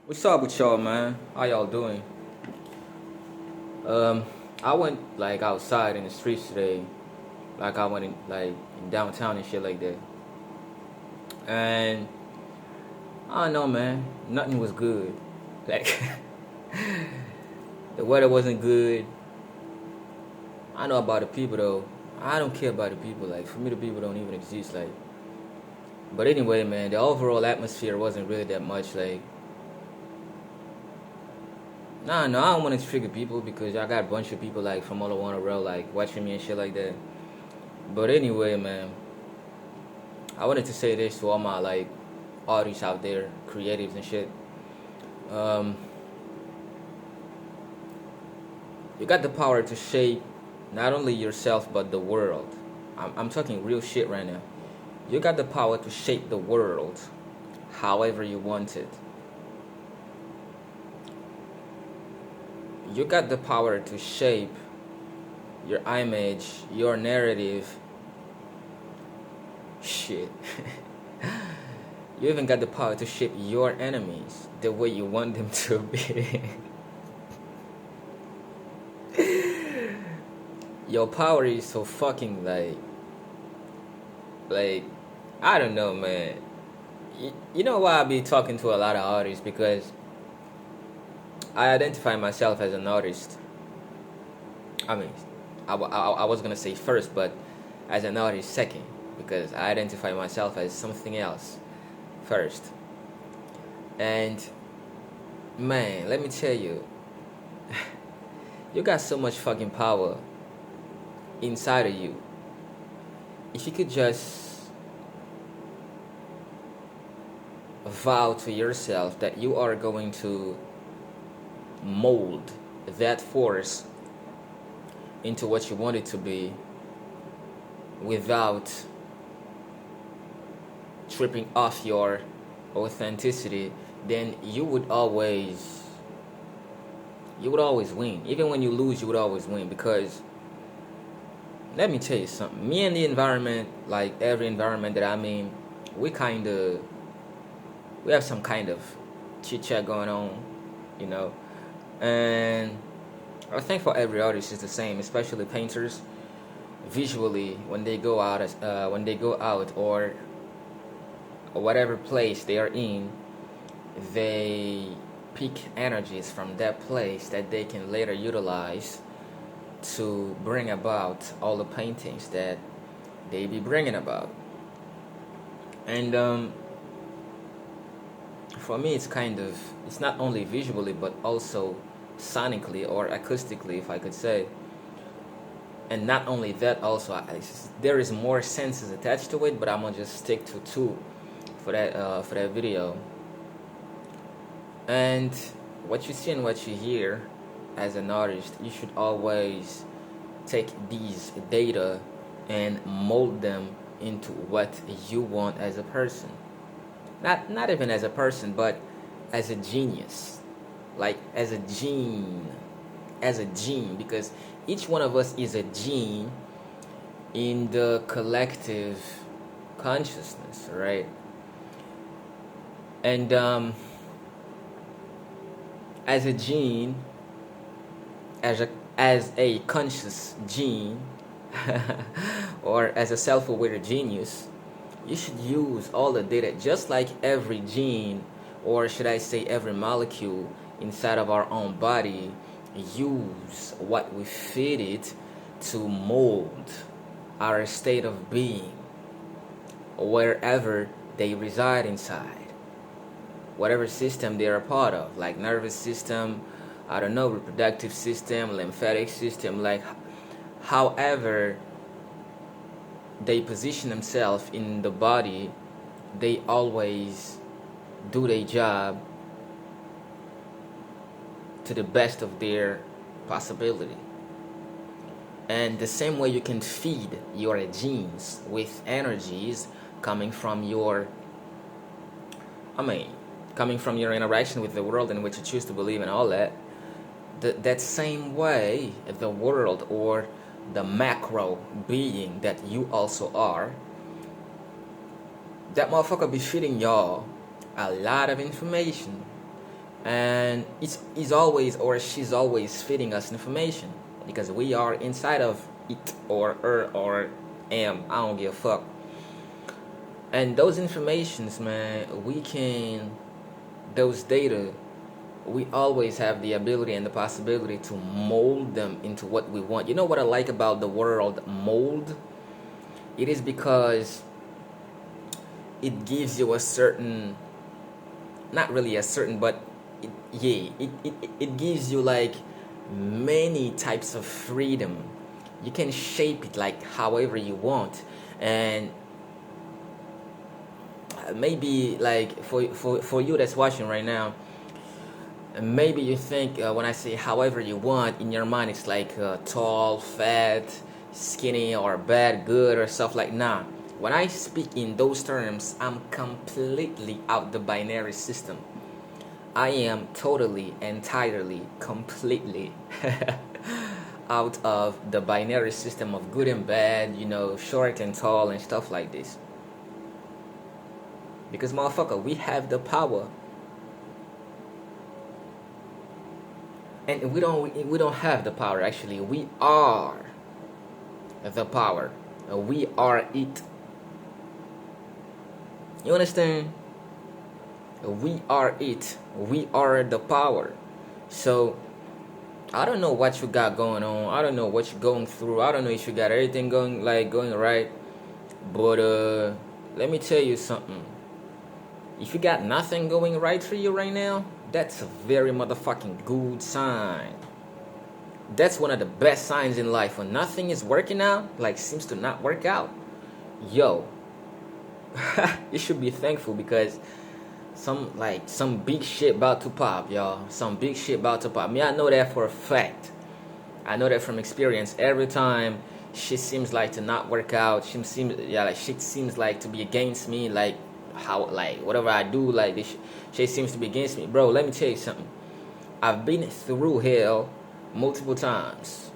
What's up with y'all, man? How y'all doing? Um, I went like outside in the streets today, like I went in downtown and shit like that. And I don't know, man. Nothing was good. Like the weather wasn't good. I know about the people though. I don't care about the people. Like for me, the people don't even exist. Like, but anyway, man, the overall atmosphere wasn't really that much. Like, nah, no, I don't want to trigger people because I got a bunch of people like from all around the world like watching me and shit like that. But anyway, man, I wanted to say this to all my like artists out there, creatives and shit. Um, you got the power to shape not only yourself but the world. I'm talking real shit right now. You got the power to shape the world however you want it. You got the power to shape your image, your narrative. Shit. You even got the power to shape your enemies the way you want them to be. Your power is so fucking like I don't know, man. You know why I be talking to a lot of artists, because I identify myself as an artist. I mean, I was gonna say first, but as an artist second, because I identify myself as something else first. And man, let me tell you, you got so much fucking power inside of you. If you could just vow to yourself that you are going to mold that force into what you want it to be without tripping off your authenticity, then you would always win. Even when you lose, you would always win, because let me tell you something. Me and the environment, like every environment that I'm in, we have some kind of chit chat going on, you know. And I think for every artist it's the same, especially painters. Visually, when they go out or whatever place they are in, they pick energies from that place that they can later utilize to bring about all the paintings that they be bringing about. And for me, it's not only visually but also sonically or acoustically, if I could say. And not only that, also there is more senses attached to it, but I'm gonna just stick to two for that video. And what you see and what you hear as an artist, you should always take these data and mold them into what you want as a person. Not even as a person, but as a genius, like as a gene, because each one of us is a gene in the collective consciousness, right? And as a gene, as a conscious gene, or as a self-aware genius, you should use all the data, just like every gene, or should I say every molecule inside of our own body, use what we feed it to mold our state of being wherever they reside inside, whatever system they're a part of, like nervous system, I don't know, reproductive system, lymphatic system, like however they position themselves in the body, they always do their job to the best of their possibility. And the same way you can feed your genes with energies coming from your I mean coming from your interaction with the world in which you choose to believe and all that, that same way the world, or the macro being that you also are, that motherfucker be feeding y'all a lot of information and he's always or she's always feeding us information because we are inside of it or her or am. I don't give a fuck. And those informations, man, those data, we always have the ability and the possibility to mold them into what we want. You know what I like about the word mold? It is because it gives you a certain, not really a certain, but it gives you like many types of freedom. You can shape it like however you want. And maybe like for you that's watching right now, maybe you think when I say however you want, in your mind it's like tall, fat, skinny, or bad, good, or stuff like. Nah, when I speak in those terms, I'm completely out the binary system. I am totally, entirely, completely out of the binary system of good and bad, short and tall and stuff like this. Because motherfucker, we have the power. And we don't have the power, actually. We are the power. We are it. You understand? We are it. We are the power. So I don't know what you got going on. I don't know what you're going through. I don't know if you got everything going right. But let me tell you something. If you got nothing going right for you right now, that's a very motherfucking good sign. That's one of the best signs in life. When nothing is working out, like seems to not work out, yo, you should be thankful because some big shit about to pop, y'all. Some big shit about to pop. Me, I know that for a fact. I know that from experience. Every time shit seems like to not work out, shit seems like to be against me, like how, like whatever I do, like this shit seems to be against me. Bro, let me tell you something. I've been through hell multiple times.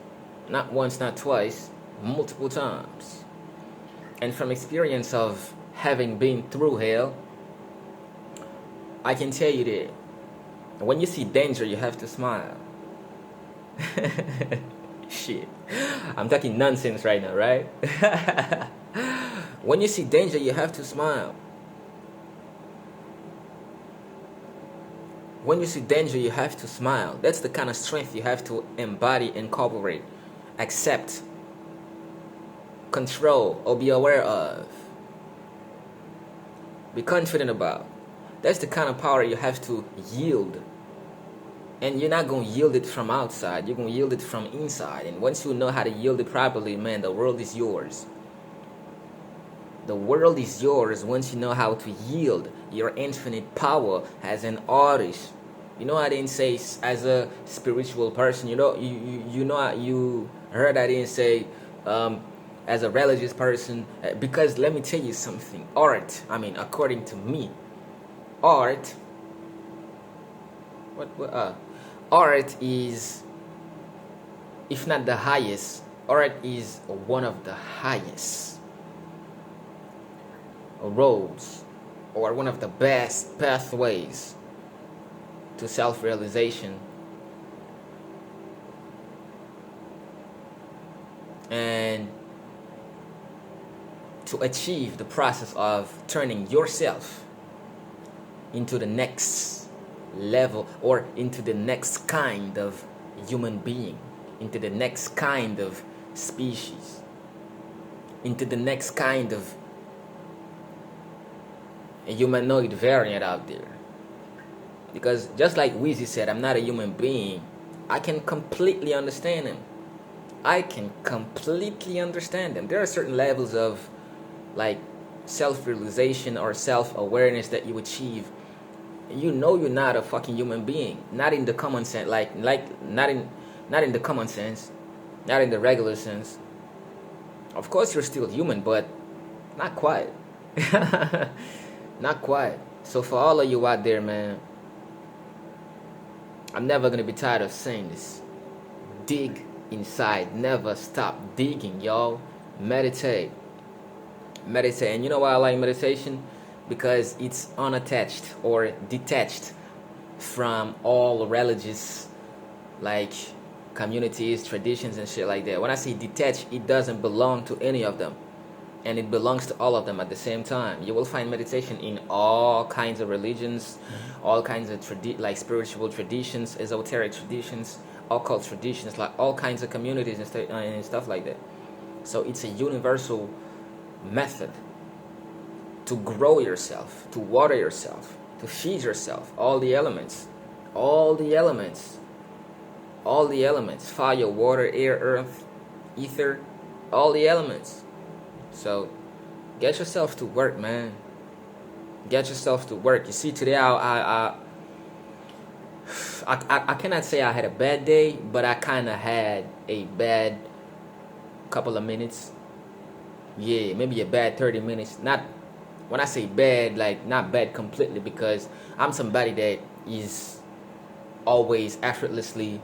Not once, not twice, multiple times. And from experience of having been through hell, I can tell you that when you see danger, you have to smile. Shit. I'm talking nonsense right now, right? When you see danger, you have to smile. When you see danger, you have to smile. That's the kind of strength you have to embody, incorporate, accept, control, or be aware of. Be confident about. That's the kind of power you have to yield. And you're not going to yield it from outside. You're going to yield it from inside. And once you know how to yield it properly, man, the world is yours. The world is yours once you know how to yield your infinite power as an artist. You know, I didn't say as a spiritual person. You heard I didn't say as a religious person. Because let me tell you something. According to me, art is, if not the highest, art is one of the highest roads or one of the best pathways to self-realization and to achieve the process of turning yourself into the next level or into the next kind of human being, into the next kind of species, into the next kind of a humanoid variant out there. Because just like Weezy said, I'm not a human being. I can completely understand him. There are certain levels of like self-realization or self-awareness that you achieve. You know you're not a fucking human being. Not in the common sense, not in the common sense, not in the regular sense. Of course you're still human, but not quite. Not quite. So for all of you out there, man, I'm never gonna be tired of saying this. Dig inside. Never stop digging, y'all. Meditate. And you know why I like meditation? Because it's unattached or detached from all religious, like, communities, traditions, and shit like that. When I say detached, it doesn't belong to any of them, and it belongs to all of them at the same time. You will find meditation in all kinds of religions, all kinds of like spiritual traditions, esoteric traditions, occult traditions, like all kinds of communities and stuff like that. So it's a universal method to grow yourself, to water yourself, to feed yourself. All the elements, all the elements, all the elements: fire, water, air, earth, ether, all the elements. So get yourself to work, man. Get yourself to work. You see, today I cannot say I had a bad day, but I kind of had a bad couple of minutes. Yeah, maybe a bad 30 minutes. Not, when I say bad, like, not bad completely, because I'm somebody that is always effortlessly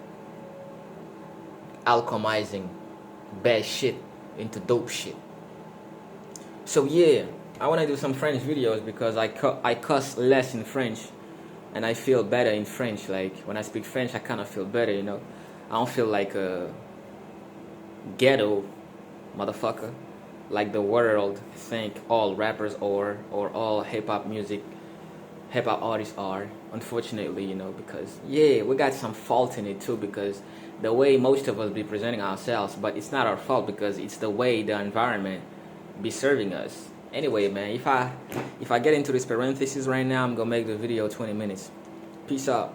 alchemizing bad shit into dope shit. So yeah, I want to do some French videos because I cuss less in French, and I feel better in French. Like, when I speak French, I kind of feel better, you know. I don't feel like a ghetto motherfucker, like the world think all rappers or all hip hop artists are. Unfortunately, you know, because yeah, we got some fault in it too, because the way most of us be presenting ourselves, but it's not our fault because it's the way the environment be serving us. Anyway, man, if I get into this parenthesis right now, I'm gonna make the video 20 minutes. Peace out.